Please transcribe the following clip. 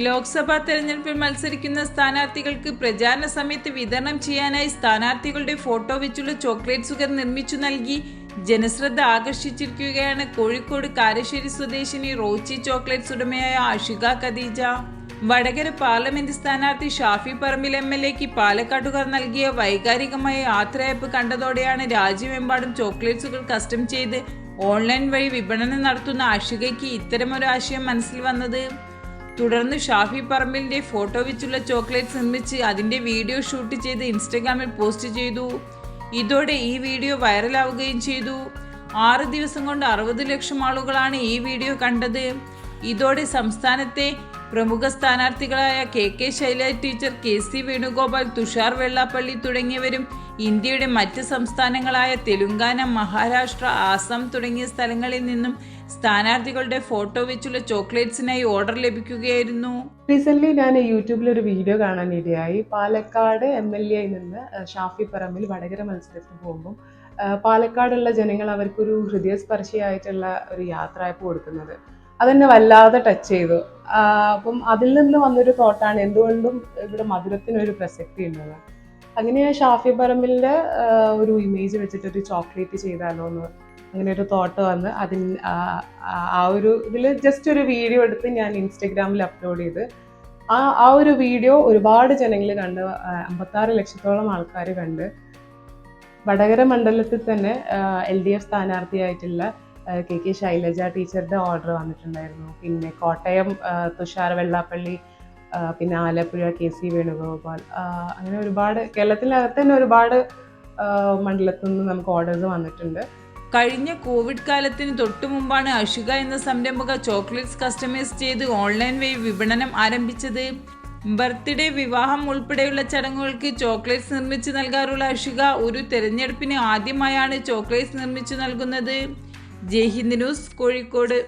ലോക്സഭാ തെരഞ്ഞെടുപ്പിൽ മത്സരിക്കുന്ന സ്ഥാനാർത്ഥികൾക്ക് പ്രചാരണ സമയത്ത് വിതരണം ചെയ്യാനായി സ്ഥാനാർത്ഥികളുടെ ഫോട്ടോ വെച്ചുള്ള ചോക്ലേറ്റ്സുകൾ നിർമ്മിച്ചു നൽകി ജനശ്രദ്ധ ആകർഷിച്ചിരിക്കുകയാണ് കോഴിക്കോട് കാരശ്ശേരി സ്വദേശിനി റോച്ചി ചോക്ലേറ്റ്സ് ഉടമയായ ആഷിക ഖദീജ. വടകര പാർലമെന്റ് സ്ഥാനാർത്ഥി ഷാഫി പറമ്പിൽ MLAക്ക് പാലക്കാട്ടുകാർ നൽകിയ വൈകാരികമായ യാത്രയയപ്പ് കണ്ടതോടെയാണ് രാജ്യമെമ്പാടും ചോക്ലേറ്റ്സുകൾ കസ്റ്റം ചെയ്ത് ഓൺലൈൻ വഴി വിപണനം നടത്തുന്ന ആഷികയ്ക്ക് ഇത്തരമൊരു ആശയം മനസ്സിൽ വന്നത്. തുടർന്ന് ഷാഫി പറമ്പിലിന്റെ ഫോട്ടോ വെച്ചുള്ള ചോക്ലേറ്റ്സ് നിർമ്മിച്ച് അതിന്റെ വീഡിയോ ഷൂട്ട് ചെയ്ത് ഇൻസ്റ്റഗ്രാമിൽ പോസ്റ്റ് ചെയ്തു. ഇതോടെ ഈ വീഡിയോ വൈറലാവുകയും ചെയ്തു. 6 ദിവസം കൊണ്ട് 60 ലക്ഷം ആളുകളാണ് ഈ വീഡിയോ കണ്ടത്. ഇതോടെ സംസ്ഥാനത്തെ പ്രമുഖ സ്ഥാനാർത്ഥികളായ KK Shailaja teacher, KC Venugopal, Tushar Vellappally തുടങ്ങിയവരും ഇന്ത്യയുടെ മറ്റ് സംസ്ഥാനങ്ങളായ തെലുങ്കാന, മഹാരാഷ്ട്ര, ആസാം തുടങ്ങിയ സ്ഥലങ്ങളിൽ നിന്നും സ്ഥാനാർത്ഥികളുടെ ഫോട്ടോ വെച്ചുള്ള ചോക്ലേറ്റ്സിനായി ഓർഡർ ലഭിക്കുകയായിരുന്നു. റീസെന്റ് ഞാൻ യൂട്യൂബിൽ ഒരു വീഡിയോ കാണാൻ ഇടയായി. പാലക്കാട് MLA നിന്ന് ഷാഫി പറമ്പിൽ വടകര മത്സരത്തിന് പോകുമ്പോൾ പാലക്കാടുള്ള ജനങ്ങൾ അവർക്കൊരു ഹൃദയസ്പർശിയായിട്ടുള്ള ഒരു യാത്രയപ്പ് കൊടുക്കുന്നത് അതെന്നെ വല്ലാതെ ടച്ച് ചെയ്തു. അപ്പം അതിൽ നിന്ന് വന്നൊരു തോട്ടാണ് എന്തുകൊണ്ടും ഇവിടെ മധുരത്തിനൊരു പ്രസക്തി ഉള്ളത്. അങ്ങനെ ഷാഫി പറമ്പിലിന്റെ ഒരു ഇമേജ് വെച്ചിട്ടൊരു ചോക്ലേറ്റ് ചെയ്താലോ എന്ന് അങ്ങനെ ഒരു തോട്ട് വന്ന് ആ ഒരു ഇതിൽ ജസ്റ്റ് ഒരു വീഡിയോ എടുത്ത് ഞാൻ ഇൻസ്റ്റഗ്രാമിൽ അപ്ലോഡ് ചെയ്ത് ആ ഒരു വീഡിയോ ഒരുപാട് ജനങ്ങൾ കണ്ട്, 56 ലക്ഷത്തോളം ആൾക്കാർ കണ്ട്. വടകര മണ്ഡലത്തിൽ തന്നെ LDF സ്ഥാനാർത്ഥിയായിട്ടുള്ള KK ശൈലജ ടീച്ചറുടെ ഓർഡർ വന്നിട്ടുണ്ടായിരുന്നു. പിന്നെ കോട്ടയം തുഷാർ വെള്ളാപ്പള്ളി, പിന്നെ ആലപ്പുഴ KC വേണുഗോപാൽ, അങ്ങനെ ഒരുപാട് കേരളത്തിനകത്ത് തന്നെ ഒരുപാട് മണ്ഡലത്തിൽ നിന്ന് നമുക്ക് ഓർഡേഴ്സ് വന്നിട്ടുണ്ട്. കഴിഞ്ഞ കോവിഡ് കാലത്തിന് തൊട്ടു മുമ്പാണ് ആഷിക എന്ന സംരംഭക ചോക്ലേറ്റ്സ് കസ്റ്റമൈസ് ചെയ്ത് ഓൺലൈൻ വഴി വിപണനം ആരംഭിച്ചത്. ബർത്ത്ഡേ, വിവാഹം ഉൾപ്പെടെയുള്ള ചടങ്ങുകൾക്ക് ചോക്ലേറ്റ്സ് നിർമ്മിച്ചു നൽകാറുള്ള ആഷിക ഒരു തെരഞ്ഞെടുപ്പിന് ആദ്യമായാണ് ചോക്ലേറ്റ്സ് നിർമ്മിച്ചു നൽകുന്നത്. ജയ് ഹിന്ദ് ന്യൂസ്, കോഴിക്കോട്.